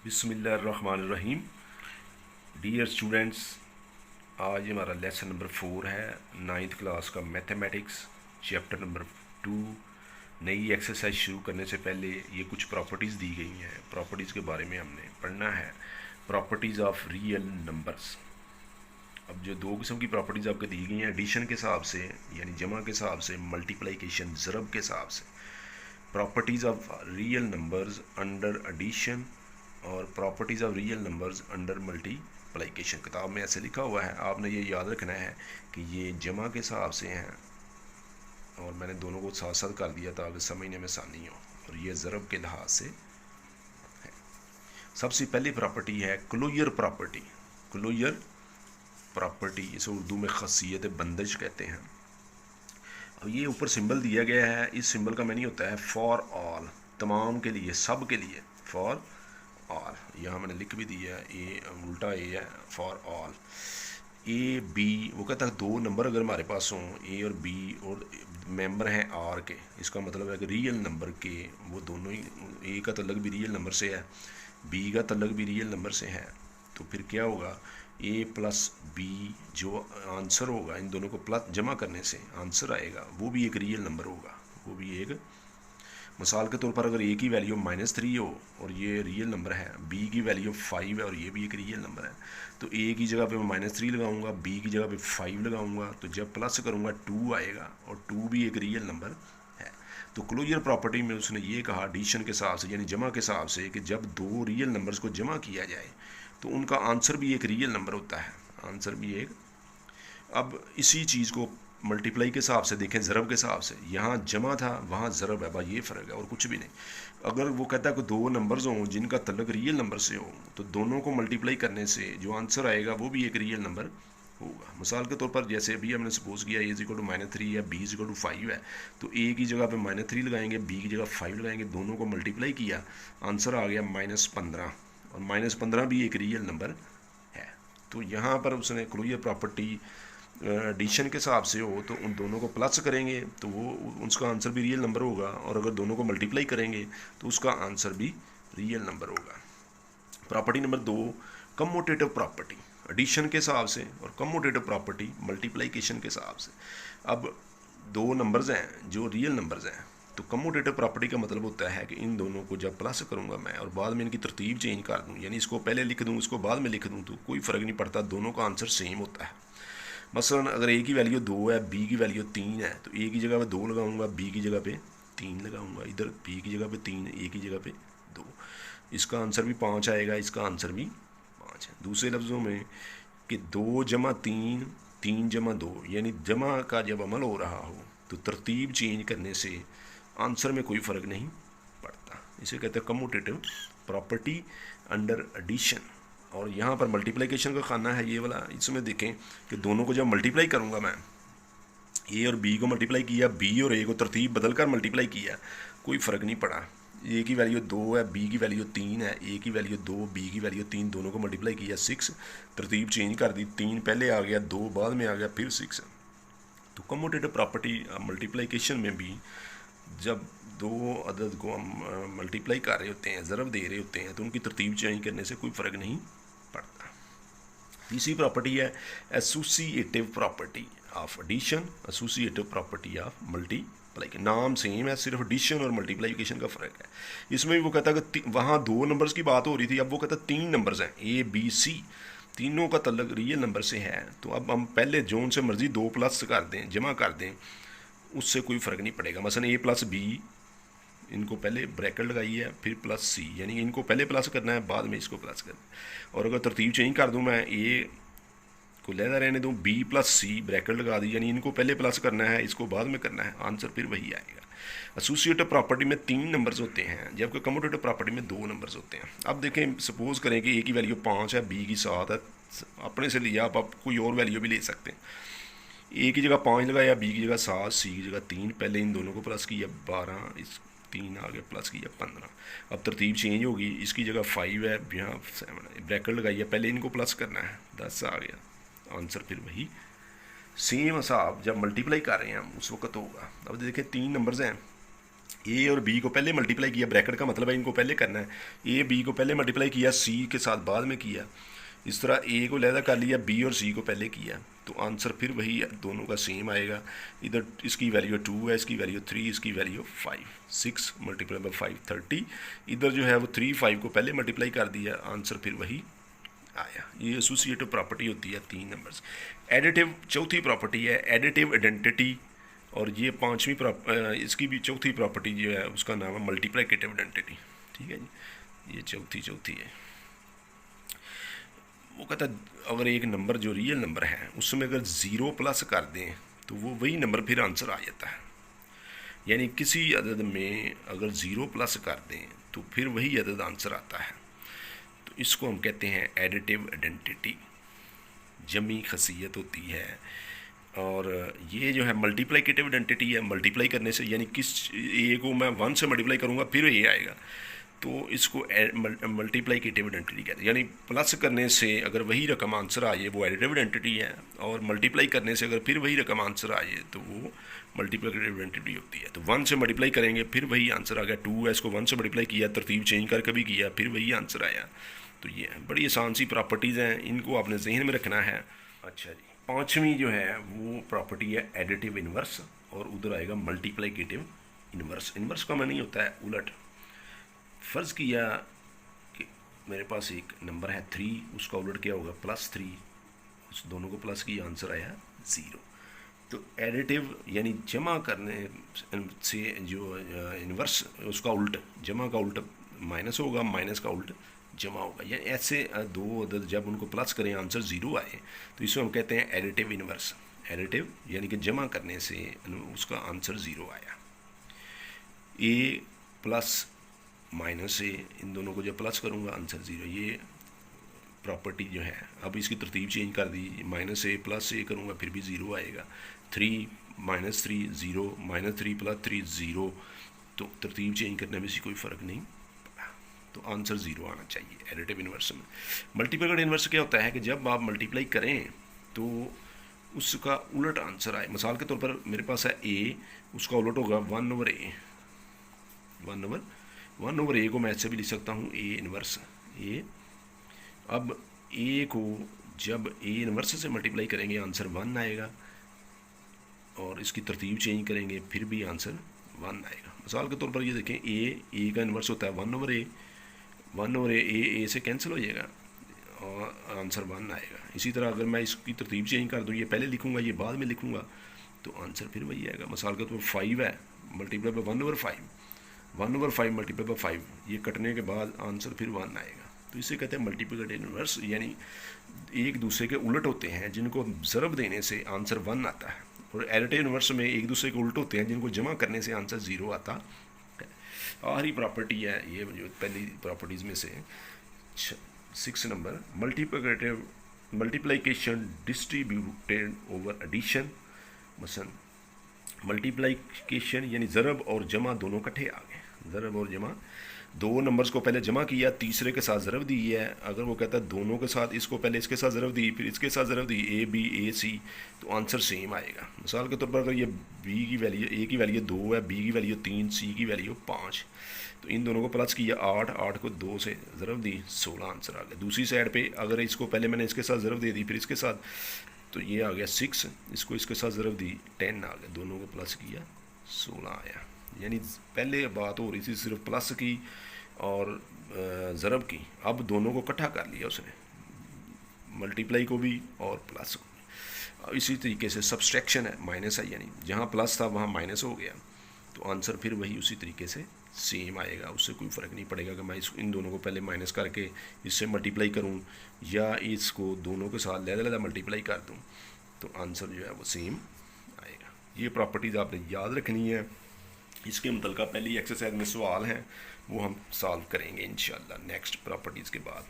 बिस्मिल्लाहिर्रहमानिर्रहीम। Dear students, आज हमारा लेसन नंबर 4 है, 9th क्लास का मैथमेटिक्स, चैप्टर नंबर 2। नई एक्सरसाइज शुरू करने से पहले ये कुछ प्रॉपर्टीज़ दी गई हैं। प्रॉपर्टीज़ के बारे में हमने पढ़ना है। Properties of real numbers. अब जो दो किस्म की प्रॉपर्टीज़ आपको दी गई हैं, एडिशन के हिसाब से यानी जमा के हिसाब से, मल्टीप्लिकेशन ज़रब के हिसाब से। Properties of real numbers under addition और properties of real numbers under multiplication. किताब में ऐसे लिखा हुआ है, आपने ये याद रखना है कि ये जमा के हिसाब से हैं और मैंने दोनों को साथ साथ कर दिया ताकि समझने में आसानी हो, और ये ज़रब के लिहाज से है। सबसे पहली प्रॉपर्टी है क्लोजर प्रॉपर्टी। क्लोजर प्रॉपर्टी, इसे उर्दू में खसियत बंदिश कहते हैं। अब ये ऊपर सिंबल दिया गया है, इस सिंबल का मीनिंग होता है फॉर ऑल, तमाम के लिए, सब के लिए, फॉर ऑल। यहाँ मैंने लिख भी दिया है, ए उल्टा ए है, फॉर ऑल। ए बी, वो कहता है दो नंबर अगर हमारे पास हों, ए और बी, और मेंबर हैं आर के, इसका मतलब है कि रियल नंबर के वो दोनों ही, ए का तल्लक भी रियल नंबर से है, बी का तल्लक भी रियल नंबर से है, तो फिर क्या होगा, ए प्लस बी जो आंसर होगा, इन दोनों को प्लस जमा करने से आंसर आएगा, वो भी एक रियल नंबर होगा। वो भी एक, मिसाल के तौर पर अगर ए की वैल्यू -3 हो और ये रियल नंबर है, बी की वैल्यू 5 है और ये भी एक रियल नंबर है, तो ए की जगह पे मैं -3 लगाऊंगा, बी की जगह पे 5 लगाऊंगा, तो जब प्लस करूंगा 2 आएगा, और 2 भी एक रियल नंबर है। तो क्लोजर प्रॉपर्टी में उसने ये कहा एडिशन के हिसाब से यानी जमा के हिसाब से कि जब दो रियल नंबर्स को जमा किया जाए तो उनका आंसर भी एक रियल नंबर होता है, आंसर भी एक। अब इसी चीज़ को मल्टीप्लाई के हिसाब से देखें, ज़रब के हिसाब से, यहाँ जमा था वहाँ ज़रब है, भाई ये फ़र्क है और कुछ भी नहीं। अगर वो कहता है कि दो नंबर्स हों जिनका तल्लक रियल नंबर से हो, तो दोनों को मल्टीप्लाई करने से जो आंसर आएगा वो भी एक रियल नंबर होगा। मिसाल के तौर पर जैसे अभी हमने सपोज किया a = -3 है, b = 5 है, तो a की जगह पे -3 लगाएंगे, b की जगह 5 लगाएंगे, दोनों को मल्टीप्लाई किया, आंसर आ गया -15, और -15 भी एक रियल नंबर है। तो यहाँ पर उसने क्लोजर प्रॉपर्टी एडिशन के हिसाब से हो तो उन दोनों को प्लस करेंगे तो वो उसका आंसर भी रियल नंबर होगा, और अगर दोनों को मल्टीप्लाई करेंगे तो उसका आंसर भी रियल नंबर होगा। Property number 2, commutative property, addition के हिसाब से, और कम्यूटेटिव प्रॉपर्टी मल्टीप्लिकेशन के हिसाब से। अब दो नंबर्स हैं जो रियल नंबर्स हैं, तो कम्यूटेटिव प्रॉपर्टी का मतलब होता है कि इन दोनों को जब प्लस करूंगा मैं और बाद में इनकी तरतीब चेंज कर दूं, यानी इसको पहले लिख दूं इसको बाद में लिख दूं, तो कोई फ़र्क नहीं पड़ता, दोनों का आंसर सेम होता है। मसलन अगर ए की वैल्यू 2 है, बी की वैल्यू 3 है, तो ए की जगह पे 2 लगाऊंगा, बी की जगह पे 3 लगाऊंगा, इधर बी की जगह पे 3, ए की जगह पे 2, इसका आंसर भी 5 आएगा, इसका आंसर भी 5 है। दूसरे लफ्ज़ों में कि 2 जमा 3, 3 जमा 2, यानी जमा का जब अमल हो रहा हो तो तरतीब चेंज करने से आंसर में कोई फ़र्क नहीं पड़ता। इसे कहते हैं कम्यूटेटिव प्रॉपर्टी अंडर एडिशन। और यहाँ पर मल्टीप्लिकेशन का खाना है ये वाला, इसमें देखें कि दोनों को जब मल्टीप्लाई करूँगा मैं, ए और बी को मल्टीप्लाई किया, बी और ए को तरतीब बदल कर मल्टीप्लाई किया, कोई फ़र्क नहीं पड़ा। ए की वैल्यू 2 है, बी की वैल्यू 3 है, ए की वैल्यू 2, बी की वैल्यू 3, दोनों को मल्टीप्लाई किया 6, तरतीब चेंज कर दी, 3 पहले आ गया, 2 बाद में आ गया, फिर 6। तो कम्यूटेटिव प्रॉपर्टी मल्टीप्लिकेशन में भी जब दो अदद को हम मल्टीप्लाई कर रहे होते हैं, ज़रब दे रहे होते हैं, तो उनकी तरतीब चेंज करने से कोई फ़र्क नहीं पड़ता। तीसरी प्रॉपर्टी है associative property of addition, associative property of multiplication. नाम सेम है, सिर्फ एडिशन और मल्टीप्लिकेशन का फ़र्क है। इसमें भी वो कहता है कि वहाँ दो नंबर्स की बात हो रही थी, अब वो कहता है 3 नंबर्स हैं, ए बी सी, तीनों का तल्लक रियल नंबर से है, तो अब हम पहले जोन से मर्जी 2 प्लस कर दें, जमा कर दें, उससे कोई फ़र्क नहीं पड़ेगा। मसलन ए प्लस बी, इनको पहले ब्रैकेट लगाई है, फिर प्लस सी, यानी इनको पहले प्लस करना है, बाद में इसको प्लस करना है। और अगर तरतीब चेंज कर दूं, मैं ए को लहदा रहने दूं, बी प्लस सी ब्रैकेट लगा दी, यानी इनको पहले प्लस करना है, इसको बाद में करना है, आंसर फिर वही आएगा। एसोसिएटिव प्रॉपर्टी में 3 नंबर्स होते हैं, जबकि कम्यूटेटिव प्रॉपर्टी में 2 नंबर्स होते हैं। अब देखें, सपोज करें कि ए की वैल्यू 5 है, बी की 7 है, अपने से लिया, आप कोई और वैल्यू भी ले सकते हैं। ए की जगह 5 लगाया, बी की जगह 7, सी की जगह 3, पहले इन दोनों को प्लस किया 12, इस 3 आ गया, प्लस किया 15। अब तरतीब चेंज होगी, इसकी जगह 5 है, यहाँ 7 है, ब्रैकेट लगाई है, पहले इनको प्लस करना है, 10 आ गया, आंसर फिर वही सेम हिसाब जब मल्टीप्लाई कर रहे हैं हम उस वक्त होगा। अब देखें 3 नंबर्स हैं, ए और बी को पहले मल्टीप्लाई किया, ब्रैकेट का मतलब है इनको पहले करना है, ए बी को पहले मल्टीप्लाई किया, सी के साथ बाद में किया, इस तरह ए को लहदा कर लिया, बी और सी को पहले किया, तो आंसर फिर वही दोनों का सेम आएगा। इधर इसकी वैल्यू 2 है, इसकी वैल्यू 3, इसकी वैल्यू 5, 6 मल्टीप्लाई बाई 5 30। इधर जो है वो 3 5 को पहले मल्टीप्लाई कर दिया, आंसर फिर वही आया। ये एसोसिएटिव प्रॉपर्टी होती है 3 नंबर्स। एडिटिव चौथी प्रॉपर्टी है एडिटिव आइडेंटिटी, और ये पांचवी इसकी भी चौथी प्रॉपर्टी जो है उसका नाम है मल्टीप्लिकेटिव आइडेंटिटी। ठीक है जी, ये चौथी है। वो कहता है अगर एक नंबर जो रियल नंबर है उसमें अगर 0 प्लस कर दें तो वो वही नंबर फिर आंसर आ जाता है। यानी किसी अदद में अगर 0 प्लस कर दें तो फिर वही अदद आंसर आता है। तो इसको हम कहते हैं एडिटिव आइडेंटिटी, जमी खसियत होती है। और ये जो है मल्टीप्लिकेटिव आइडेंटिटी है, मल्टीप्लाई करने से, यानी किस ए को मैं 1 से मल्टीप्लाई करूँगा फिर ए आएगा, तो इसको मल्टीप्लिकेटिव आइडेंटिटी कहते हैं। यानी प्लस करने से अगर वही रकम आंसर आए वो एडिटिव आइडेंटिटी है, और मल्टीप्लाई करने से अगर फिर वही रकम आंसर आए तो वो मल्टीप्लिकेटिव आइडेंटिटी होती है। तो 1 से मल्टीप्लाई करेंगे फिर वही आंसर आ गया, 2 है इसको 1 से मल्टीप्लाई किया, तरतीब चेंज करके भी किया, फिर वही आंसर आया। तो ये बड़ी आसान सी प्रॉपर्टीज़ हैं, इनको आपने जहन में रखना है। अच्छा जी, पाँचवीं जो है वो प्रॉपर्टी है एडिटिव इन्वर्स, और उधर आएगा मल्टीप्लिकेटिव इन्वर्स। इन्वर्स का मानी होता है उलट। फ़र्ज़ किया कि मेरे पास एक नंबर है 3, उसका उलट क्या होगा +3, उस दोनों को प्लस किया, आंसर आया 0। तो एडिटिव यानी जमा करने से जो इन्वर्स उसका उल्ट, जमा का उल्ट माइनस होगा, माइनस का उल्ट जमा होगा। यानी ऐसे दो अदद जब उनको प्लस करें आंसर 0 आए तो इसको हम कहते हैं एडिटिव इन्वर्स। एडिटिव यानी कि जमा करने से उसका आंसर 0 आया। ए प्लस माइनस ए, इन दोनों को जब प्लस करूँगा आंसर 0। ये प्रॉपर्टी जो है, अब इसकी तरतीब चेंज कर दी, -a प्लस ए करूँगा फिर भी 0 आएगा। 3 -3 0, -3 + 3 0, तो तरतीब चेंज करने में से कोई फ़र्क नहीं पड़ा, तो आंसर 0 आना चाहिए एडिटिव इन्वर्स में। मल्टीप्लिकेटिव इन्वर्स क्या होता है कि जब आप मल्टीप्लाई करें तो उसका उलट आंसर आए। मिसाल के तौर पर मेरे पास है a, उसका उलट होगा 1/a। 1/a को मैं ऐसे भी लिख सकता हूँ a इन्वर्स a। अब a को जब a इन्वर्स से मल्टीप्लाई करेंगे आंसर 1 आएगा, और इसकी तरतीब चेंज करेंगे फिर भी आंसर 1 आएगा। मिसाल के तौर पर ये देखें a का इन्वर्स होता है 1/a, 1/a a से कैंसिल हो जाएगा और आंसर 1 आएगा। इसी तरह अगर मैं इसकी तरतीब चेंज कर दूँ, ये पहले लिखूँगा ये बाद में लिखूँगा, तो आंसर फिर वही आएगा। मिसाल के तौर पर 5 है, मल्टीप्लाई बाई 1/5, 1/5 मल्टीप्लाई बाई 5, ये कटने के बाद आंसर फिर 1 आएगा। तो इसे कहते हैं मल्टीप्लिकेटिव इन्वर्स, यानी एक दूसरे के उलट होते हैं जिनको ज़रब देने से आंसर 1 आता है, और एडिटिव इन्वर्स में एक दूसरे के उलट होते हैं जिनको जमा करने से आंसर 0 आता है। आखिरी प्रॉपर्टी है ये जो पहली प्रॉपर्टीज़ में से 6 नंबर, मल्टीप्लिकेशन डिस्ट्रीब्यूटेड ओवर एडिशन। मसलन मल्टीप्लिकेशन यानी ज़रब और जमा दोनों इकट्ठे आ गए। ज़रब और जमा, दो नंबर्स को पहले जमा किया, तीसरे के साथ ज़रब दी है। अगर वो कहता है दोनों के साथ, इसको पहले इसके साथ ज़रब दी फिर इसके साथ ज़रब दी, a b a c, तो आंसर सेम आएगा। मिसाल के तौर पर अगर ये b की वैल्यू, a की वैल्यू 2 है, b की वैल्यू 3, c की वैल्यू 5, तो इन दोनों को प्लस किया 8 को 2 से ज़रब दी 16 आंसर आ गया। दूसरी साइड पे अगर इसको पहले मैंने इसके साथ ज़रब दे दी फिर इसके साथ, तो ये आ गया 6, इसको इसके साथ ज़रब दी 10 आ गया, दोनों को प्लस किया 16 आया। यानी पहले बात हो रही थी सिर्फ प्लस की और ज़रब की, अब दोनों को इकट्ठा कर लिया उसने, मल्टीप्लाई को भी और प्लस को भी। इसी तरीके से सब्सट्रैक्शन है, माइनस है, यानी जहाँ प्लस था वहाँ माइनस हो गया, तो आंसर फिर वही उसी तरीके से सेम आएगा, उससे कोई फ़र्क नहीं पड़ेगा कि मैं इन दोनों को पहले माइनस करके इससे मल्टीप्लाई करूँ या इसको दोनों के साथ लहदा मल्टीप्लाई कर दूँ, तो आंसर जो है वो सेम आएगा। ये प्रॉपर्टीज़ आपने याद रखनी है। इसके मुतल्लिक़ पहली एक्सरसाइज में सवाल हैं वो हम सॉल्व करेंगे इंशाल्लाह नेक्स्ट प्रॉपर्टीज़ के बाद।